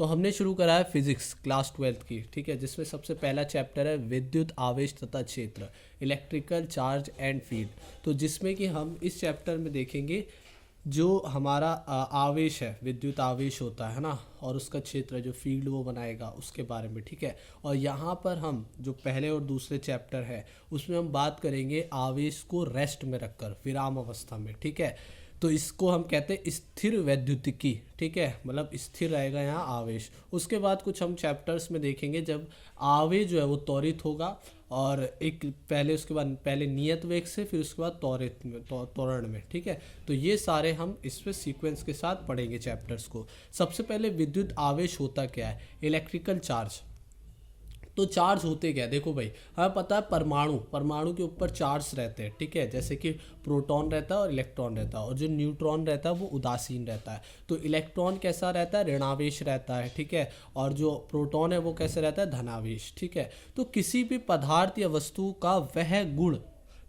तो हमने शुरू करा है फिजिक्स क्लास 12th की, ठीक है, जिसमें सबसे पहला चैप्टर है विद्युत आवेश तथा क्षेत्र, इलेक्ट्रिकल चार्ज एंड फील्ड। तो जिसमें कि हम इस चैप्टर में देखेंगे जो हमारा आवेश है, विद्युत आवेश होता है ना, और उसका क्षेत्र जो फील्ड वो बनाएगा उसके बारे में, ठीक है। और यहाँ पर हम जो पहले और दूसरे चैप्टर है उसमें हम बात करेंगे आवेश को रेस्ट में रखकर, विराम अवस्था में, ठीक है। तो इसको हम कहते हैं स्थिर वैद्युतिकी, ठीक है, मतलब स्थिर रहेगा यहाँ आवेश। उसके बाद कुछ हम चैप्टर्स में देखेंगे जब आवेश जो है वो त्वरित होगा, और एक पहले उसके बाद पहले नियत वेग से, फिर उसके बाद त्वरित में, त्वरण में, ठीक है। तो ये सारे हम इस पे सीक्वेंस के साथ पढ़ेंगे चैप्टर्स को। सबसे पहले विद्युत आवेश होता क्या है, इलेक्ट्रिकल चार्ज। तो चार्ज होते क्या है, देखो भाई, हमें पता है परमाणु के ऊपर चार्ज रहते हैं, ठीक है, जैसे कि प्रोटॉन रहता है और इलेक्ट्रॉन रहता है, और जो न्यूट्रॉन रहता है वो उदासीन रहता है। तो इलेक्ट्रॉन कैसा रहता है, ऋणावेश रहता है, ठीक है, और जो प्रोटॉन है वो कैसे रहता है, धनावेश, ठीक है। तो किसी भी पदार्थ या वस्तु का वह गुण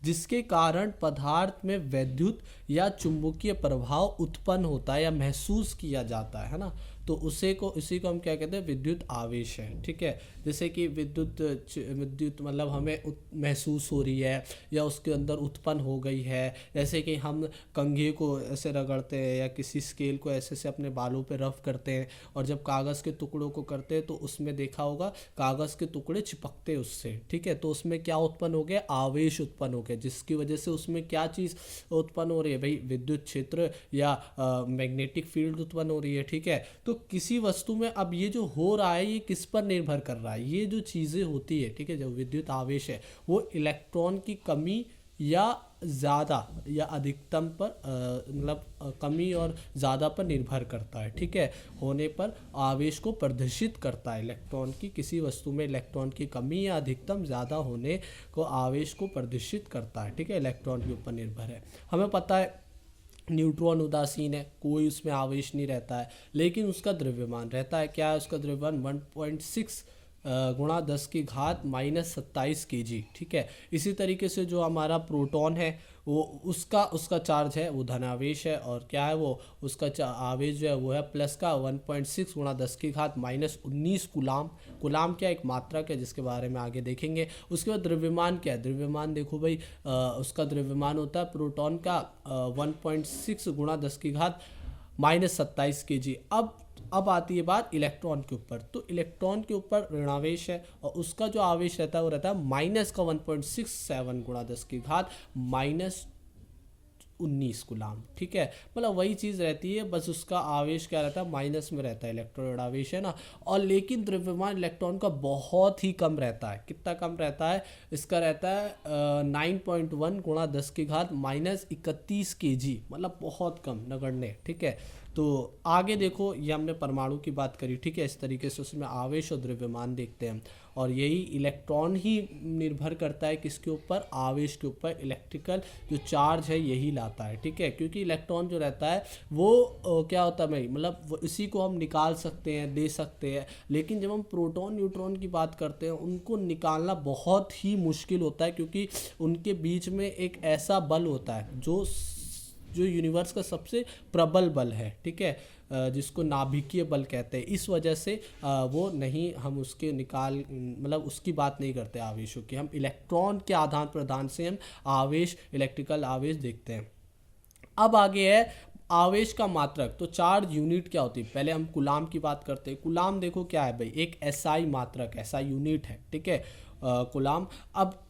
जिसके कारण पदार्थ में वैद्युत या चुंबकीय प्रभाव उत्पन्न होता है या महसूस किया जाता है ना, तो उसी को हम क्या कहते हैं, विद्युत आवेश है, ठीक है। जैसे कि विद्युत मतलब हमें महसूस हो रही है या उसके अंदर उत्पन्न हो गई है, जैसे कि हम कंघे को ऐसे रगड़ते हैं या किसी स्केल को ऐसे से अपने बालों पे रफ करते हैं, और जब कागज़ के टुकड़ों को करते हैं तो उसमें देखा होगा कागज़ के टुकड़े चिपकते हैं उससे, ठीक है। तो उसमें क्या उत्पन्न हो गया, आवेश उत्पन्न हो गया, जिसकी वजह से उसमें क्या चीज़ उत्पन्न हो रही है भाई, विद्युत क्षेत्र या मैग्नेटिक फील्ड उत्पन्न हो रही है, ठीक है। तो किसी वस्तु में अब ये जो हो रहा है ये किस पर निर्भर कर रहा है, ये जो चीज़ें होती है, ठीक है, जो विद्युत आवेश है वो इलेक्ट्रॉन की कमी या ज़्यादा या अधिकतम पर मतलब कमी और ज़्यादा पर निर्भर करता है, ठीक है, होने पर आवेश को प्रदर्शित करता है। इलेक्ट्रॉन की किसी वस्तु में इलेक्ट्रॉन की कमी या अधिकतम ज़्यादा होने को आवेश को प्रदर्शित करता है, ठीक है, इलेक्ट्रॉन के ऊपर निर्भर है। हमें पता है न्यूट्रॉन उदासीन है, कोई उसमें आवेश नहीं रहता है, लेकिन उसका द्रव्यमान रहता है, क्या है उसका द्रव्यमान, 1.6 गुणा 10 की घात -27 kg, ठीक है। इसी तरीके से जो हमारा प्रोटॉन है वो उसका चार्ज है वो धनावेश है, और क्या है वो उसका आवेश जो है वो है प्लस का 1.6 गुणा 10 की घात -19 कुलाम। कुलाम क्या एक मात्रक है जिसके बारे में आगे देखेंगे। उसके बाद द्रव्यमान क्या है, द्रव्यमान देखो भाई, उसका द्रव्यमान होता है प्रोटॉन का 1.6 गुणा 10 की घात -27 kg। अब आती है बात इलेक्ट्रॉन के ऊपर। तो इलेक्ट्रॉन के ऊपर ऋणावेश है और उसका जो आवेश रहता है वो रहता है माइनस का 1.67 गुणा 10 की घात -19 कुलाम, ठीक है। मतलब वही चीज़ रहती है, बस उसका आवेश क्या रहता है, माइनस में रहता है, इलेक्ट्रॉन ऋणावेश है ना। और लेकिन द्रव्यमान इलेक्ट्रॉन का बहुत ही कम रहता है। कितना कम रहता है, इसका रहता है 9.1 गुणा 10 की घात -31 kg, मतलब बहुत कम, नगण्य, ठीक है। तो आगे देखो, ये हमने परमाणु की बात करी, ठीक है, इस तरीके से उसमें आवेश और द्रव्यमान देखते हैं, और यही इलेक्ट्रॉन ही निर्भर करता है किसके ऊपर, आवेश के ऊपर। इलेक्ट्रिकल जो चार्ज है यही लाता है, ठीक है, क्योंकि इलेक्ट्रॉन जो रहता है वो क्या होता है भाई, मतलब इसी को हम निकाल सकते हैं, दे सकते हैं, लेकिन जब हम प्रोटॉन न्यूट्रॉन की बात करते हैं उनको निकालना बहुत ही मुश्किल होता है, क्योंकि उनके बीच में एक ऐसा बल होता है जो यूनिवर्स का सबसे प्रबल बल है, ठीक है, जिसको नाभिकीय बल कहते हैं। इस वजह से वो नहीं, हम उसके मतलब उसकी बात नहीं करते आवेशों की, हम इलेक्ट्रॉन के आदान प्रदान से हम आवेश, इलेक्ट्रिकल आवेश देखते हैं। अब आगे है आवेश का मात्रक। तो चार्ज यूनिट क्या होती है, पहले हम कुलाम की बात करते हैं। कुलाम देखो क्या है भाई, एक एसआई मात्रक, ऐसा यूनिट है, ठीक है, कुलाम। अब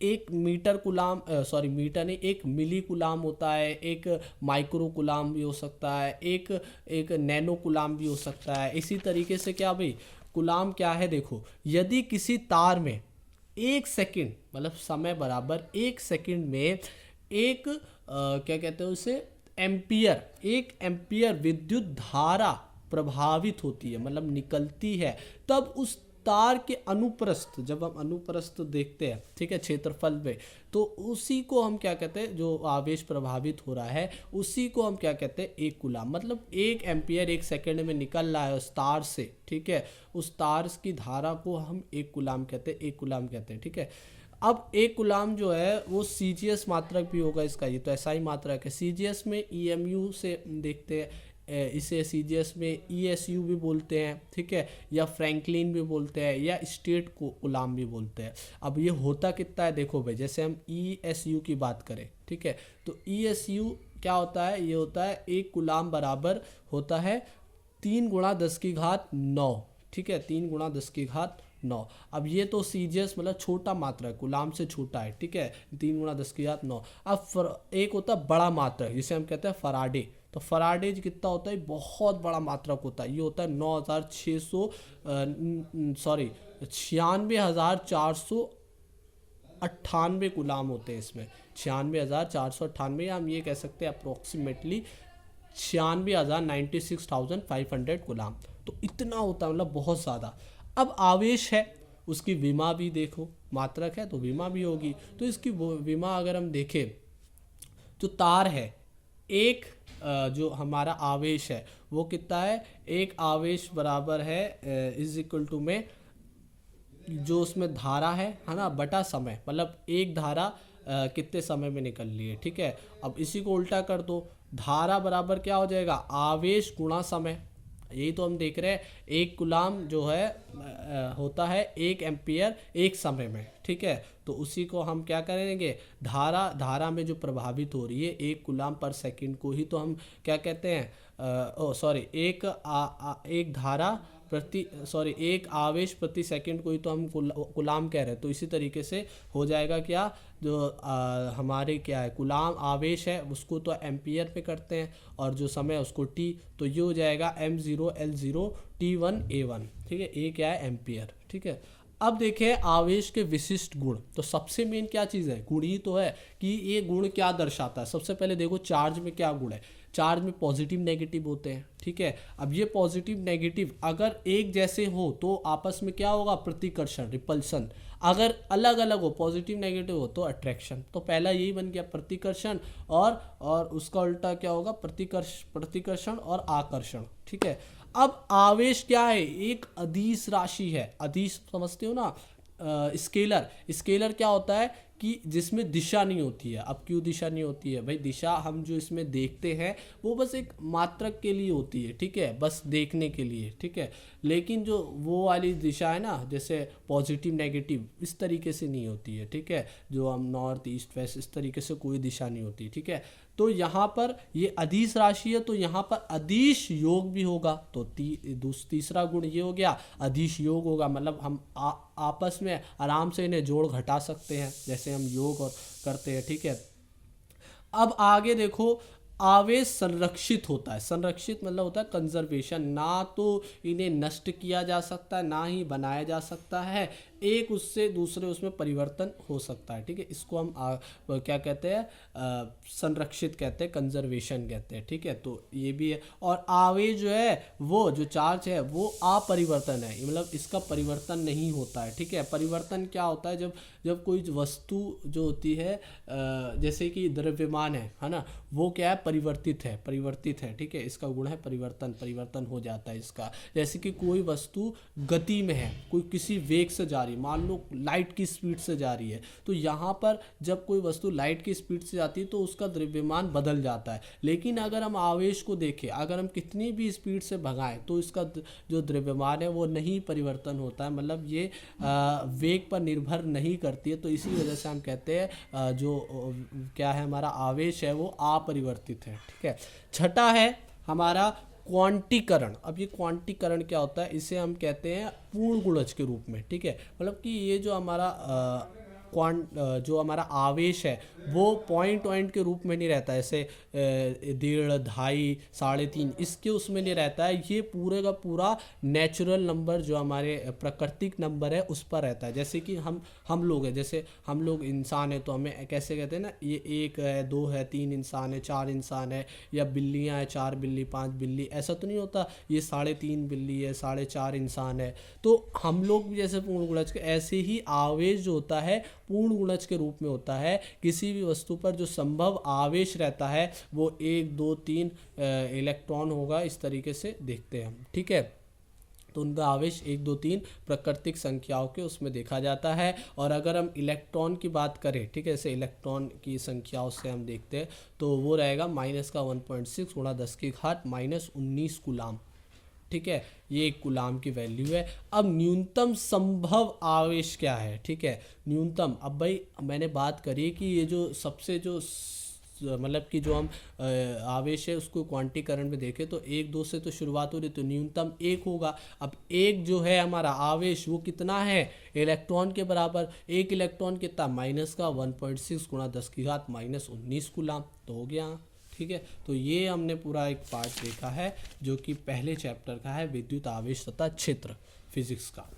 एक मीटर कुलाम, मीटर नहीं, एक मिली कुलाम होता है, एक माइक्रो कुलाम भी हो सकता है, एक नैनो कुलाम भी हो सकता है। इसी तरीके से क्या भाई, कुलाम क्या है, देखो, यदि किसी तार में 1 सेकंड, मतलब समय बराबर 1 सेकंड में क्या कहते हैं उसे, एक एम्पियर विद्युत धारा प्रभावित होती है, मतलब निकलती है, तब उस तार के अनुप्रस्थ, जब हम अनुप्रस्थ देखते हैं, ठीक है, क्षेत्रफल में, तो उसी को हम क्या कहते हैं, जो आवेश प्रभावित हो रहा है उसी को हम क्या कहते हैं, एक कुलाम। मतलब 1 एम्पियर 1 सेकंड में निकल रहा है उस तार से, ठीक है, उस तार की धारा को हम एक कुलाम कहते हैं, ठीक है। अब एक कुलाम जो है वो सीजीएस मात्रक भी होगा इसका, ये तो ऐसा ही मात्रक है। सीजीएस में ईएमयू से देखते हैं, इसे सीजीएस में ईएसयू भी बोलते हैं, ठीक है, या फ्रैंकलिन भी बोलते हैं, या स्टेट कूलाम भी बोलते हैं। अब ये होता कितना है देखो भाई, जैसे हम ईएसयू की बात करें, ठीक है, तो ईएसयू क्या होता है, ये होता है 1 कूलाम बराबर होता है 3 गुणा 10 की घात 9, ठीक है, 3 गुणा 10 की घात 9। अब ये तो सीजीएस मतलब छोटा मात्रा है, गुलाम से छोटा है, ठीक है, 3 गुणा 10 की घात 9। अब एक होता है बड़ा मात्रक जिसे हम कहते हैं फराडे। तो फराडे कितना होता है, बहुत बड़ा मात्रक होता है, ये होता है 9600 सॉरी 96,498 गुलाम होते हैं इसमें, 96,498, या हम ये कह सकते हैं अप्रोक्सीमेटली 96,500 गुलाम। तो इतना होता है, मतलब बहुत ज़्यादा। अब आवेश है, उसकी विमा भी देखो, मात्रक है तो विमा भी होगी। तो इसकी विमा अगर हम देखें, जो तार है, एक जो हमारा आवेश है वो कितना है, एक आवेश बराबर है इज इक्वल टू में जो उसमें धारा है ना, बटा समय, मतलब एक धारा कितने समय में निकल रही है, ठीक है। अब इसी को उल्टा कर दो, धारा बराबर क्या हो जाएगा, आवेश गुणा समय। यही तो हम देख रहे हैं, 1 कूलाम जो है होता है 1 एम्पियर एक समय में, ठीक है। तो उसी को हम क्या करेंगे, धारा में जो प्रभावित हो रही है 1 कूलाम पर सेकंड को ही तो हम क्या कहते हैं, एक आवेश प्रति सेकंड को ही तो हम कूलाम कह रहे हैं। तो इसी तरीके से हो जाएगा क्या, जो हमारे क्या है कूलाम आवेश है उसको तो एम्पियर पे करते हैं, और जो समय है उसको टी, तो ये हो जाएगा m0l0 t1 a1, ठीक है, ए क्या है एम्पियर, ठीक है। अब देखें आवेश के विशिष्ट गुण, तो सबसे मेन क्या चीज़ है, गुण ही तो है कि ये गुण क्या दर्शाता है। सबसे पहले देखो चार्ज में क्या गुण है, चार्ज में पॉजिटिव नेगेटिव होते हैं, ठीक है। अब ये पॉजिटिव नेगेटिव अगर एक जैसे हो तो आपस में क्या होगा, प्रतिकर्षण, रिपल्सन। अगर अलग अलग हो, पॉजिटिव नेगेटिव हो, तो अट्रैक्शन। तो पहला यही बन गया प्रतिकर्षण, और उसका उल्टा क्या होगा, प्रतिकर्षण और आकर्षण, ठीक है। अब आवेश क्या है, एक अदिश राशि है, अदिश समझते हो ना, स्केलर क्या होता है कि जिसमें दिशा नहीं होती है। अब क्यों दिशा नहीं होती है भाई, दिशा हम जो इसमें देखते हैं वो बस एक मात्रक के लिए होती है, ठीक है, बस देखने के लिए, ठीक है। लेकिन जो वो वाली दिशा है ना, जैसे पॉजिटिव नेगेटिव, इस तरीके से नहीं होती है, ठीक है, जो हम नॉर्थ ईस्ट वेस्ट इस तरीके से कोई दिशा नहीं होती, ठीक है। तो यहाँ पर ये अदिश राशि है, तो यहाँ पर अदिश योग भी होगा। तो तीसरा गुण ये हो गया, अदिश योग होगा, मतलब हम आपस में आराम से इन्हें जोड़ घटा सकते हैं, जैसे हम योग और करते हैं, ठीक है। अब आगे देखो, आवेश संरक्षित होता है, संरक्षित मतलब होता है कंजर्वेशन, ना तो इन्हें नष्ट किया जा सकता है ना ही बनाया जा सकता है, एक उससे दूसरे उसमें परिवर्तन हो सकता है, ठीक है। इसको हम क्या कहते हैं, संरक्षित कहते हैं, कंजर्वेशन कहते हैं, ठीक है। तो ये भी है। और आवेश जो है, वो जो चार्ज है वो अपरिवर्तन है, मतलब इसका परिवर्तन नहीं होता है, ठीक है। परिवर्तन क्या होता है, जब कोई वस्तु जो होती है जैसे कि द्रव्यमान है ना, वो क्या है, परिवर्तित है, ठीक है। इसका गुण है परिवर्तन हो जाता है इसका। जैसे कि कोई वस्तु गति में है, कोई किसी वेग से जा रही है, मान लो लाइट की स्पीड से जा रही है, तो यहाँ पर जब कोई वस्तु लाइट की स्पीड से जाती है तो उसका द्रव्यमान बदल जाता है। लेकिन अगर हम आवेश को देखें, अगर हम कितनी भी स्पीड से भगाएं तो इसका जो द्रव्यमान है वो नहीं परिवर्तन होता है, मतलब ये वेग पर निर्भर नहीं करती है। तो इसी वजह से हम कहते हैं जो क्या है हमारा आवेश है वो अपरिवर्तित है, ठीक है। छठा है हमारा क्वांटीकरण। अब ये क्वांटीकरण क्या होता है, इसे हम कहते हैं पूर्ण गुणज के रूप में, ठीक है। मतलब कि ये जो हमारा जो हमारा आवेश है वो पॉइंट के रूप में नहीं रहता है, ऐसे 1.5, 2.5, 3.5 इसके उसमें नहीं रहता है। ये पूरे का पूरा नेचुरल नंबर जो हमारे प्राकृतिक नंबर है उस पर रहता है। जैसे कि हम लोग हैं, जैसे हम लोग इंसान है तो हमें कैसे कहते हैं ना, ये 1 है, 2 है, 3 इंसान है, 4 इंसान है, या बिल्लियाँ हैं, 4 बिल्ली, 5 बिल्ली, ऐसा तो नहीं होता। ये 3.5 बिल्ली है, 4.5 इंसान है। तो हम लोग भी जैसे पूर्ण गुणज के, ऐसे ही आवेश जो होता है पूर्ण गुणज के रूप में होता है। किसी भी वस्तु पर जो संभव आवेश रहता है वो 1, 2, 3 इलेक्ट्रॉन होगा, इस तरीके से देखते हैं हम, ठीक है। तो उनका आवेश 1 2 3 प्राकृतिक संख्याओं के उसमें देखा जाता है। और अगर हम इलेक्ट्रॉन की बात करें, ठीक है, जैसे इलेक्ट्रॉन की संख्याओं से हम देखते हैं तो वो रहेगा माइनस का 1.6 गुणा 10 की घात -19 कूलाम। ठीक है, ये एक कूलाम की वैल्यू है। अब न्यूनतम संभव आवेश क्या है, ठीक है, न्यूनतम। अब भाई मैंने बात करी कि ये जो सबसे जो मतलब कि जो हम आवेश है उसको क्वांटीकरण में देखें तो 1 2 से तो शुरुआत हो रही, तो न्यूनतम 1 होगा। अब 1 जो है हमारा आवेश वो कितना है, इलेक्ट्रॉन के बराबर। 1 इलेक्ट्रॉन कितना, माइनस का 1.6 गुणा 10 की घात -19 कूलाम, तो हो गया। ठीक है, तो ये हमने पूरा एक पार्ट देखा है जो कि पहले चैप्टर का है, विद्युत आवेश तथा क्षेत्र फिजिक्स का।